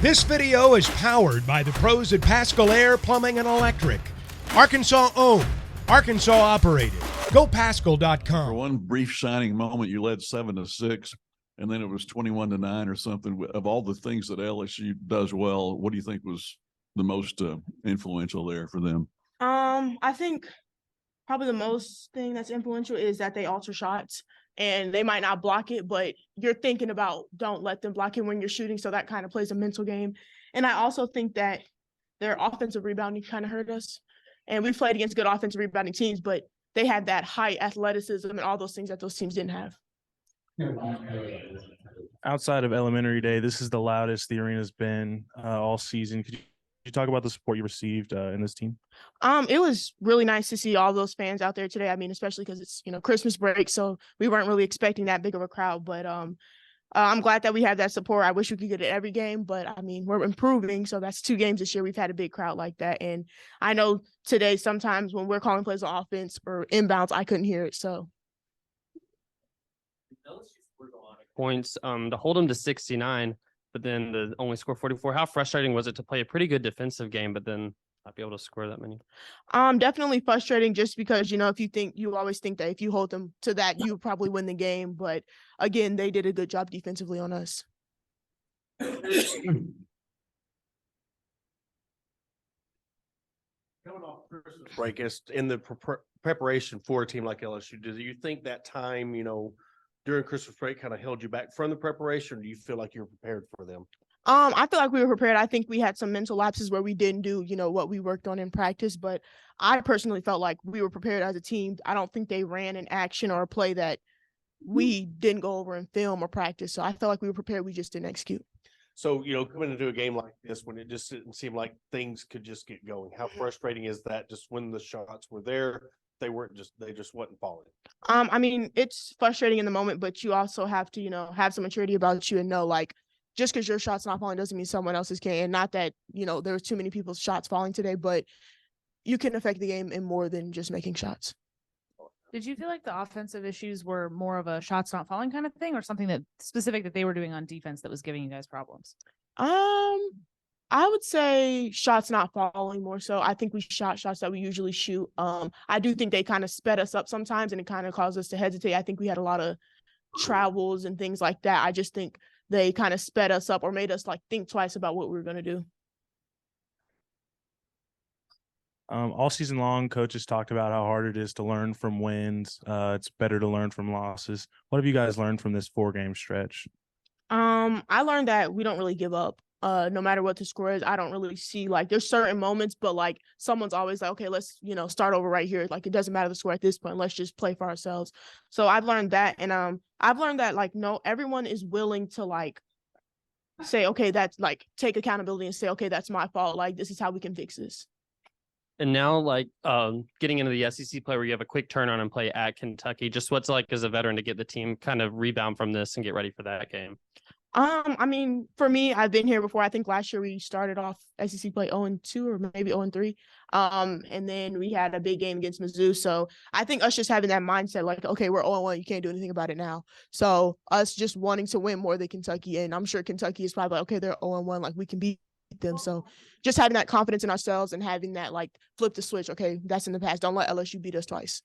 This video is powered by the pros at Pascal Air Plumbing and Electric. Arkansas owned, Arkansas operated. GoPascal.com. For one brief shining moment, you led 7-6, and then it was 21-9 or something. Of all the things that LSU does well, what do you think was the most influential there for them? I think probably the most thing that's influential is that they alter shots, and they might not block it, but you're thinking about don't let them block it when you're shooting. So that kind of plays a mental game. And I also think that their offensive rebounding kind of hurt us. And we played against good offensive rebounding teams, but they had that high athleticism and all those things that those teams didn't have. Outside of elementary day, this is the loudest the arena's been all season. Could you talk about the support you received in this team? It was really nice to see all those fans out there today. I mean, especially because it's, Christmas break, so we weren't really expecting that big of a crowd. But I'm glad that we had that support. I wish we could get it every game, but I mean, we're improving. So that's 2 games this year we've had a big crowd like that. And I know today sometimes when we're calling plays on offense or inbounds, I couldn't hear it. So points to hold them to 69, but then the only score 44. How frustrating was it to play a pretty good defensive game, but then not be able to score that many? Definitely frustrating, just because, you always think that if you hold them to that, you probably win the game. But again, they did a good job defensively on us. Coming off Christmas break, is in the preparation for a team like LSU, do you think that time, during Christmas break kind of held you back from the preparation, or do you feel like you're prepared for them? I feel like we were prepared. I think we had some mental lapses where we didn't do, what we worked on in practice, but I personally felt like we were prepared as a team. I don't think they ran an action or a play that we didn't go over in film or practice. So I felt like we were prepared. We just didn't execute. So, coming into a game like this, when it just didn't seem like things could just get going, how frustrating is that? Just when the shots were there, they just wasn't falling. I mean, it's frustrating in the moment, but you also have to, have some maturity about you and know, like, just because your shot's not falling doesn't mean someone else's can. And not that, there was too many people's shots falling today, but you can affect the game in more than just making shots. Did you feel like the offensive issues were more of a shots not falling kind of thing, or something that specific that they were doing on defense that was giving you guys problems? I would say shots not falling more so. I think we shot shots that we usually shoot. I do think they kind of sped us up sometimes, and it kind of caused us to hesitate. I think we had a lot of travels and things like that. I just think they kind of sped us up or made us think twice about what we were going to do. All season long, coaches talked about how hard it is to learn from wins. It's better to learn from losses. What have you guys learned from this 4-game stretch? I learned that we don't really give up. No matter what the score is, I don't really see there's certain moments, but someone's always okay, let's, start over right here. It doesn't matter the score at this point. Let's just play for ourselves. So I've learned that. And I've learned that no, everyone is willing to say, okay, that's take accountability and say, okay, that's my fault. This is how we can fix this. And now, getting into the SEC play where you have a quick turn on and play at Kentucky, just what's it like as a veteran to get the team kind of rebound from this and get ready for that game? I mean, for me, I've been here before. I think last year we started off SEC play 0-2 or maybe 0-3. And then we had a big game against Mizzou. So I think us just having that mindset, okay, we're 0-1, you can't do anything about it now. So us just wanting to win more than Kentucky. And I'm sure Kentucky is probably okay, they're 0-1, we can beat them. So just having that confidence in ourselves and having that flip the switch. Okay, that's in the past. Don't let LSU beat us twice.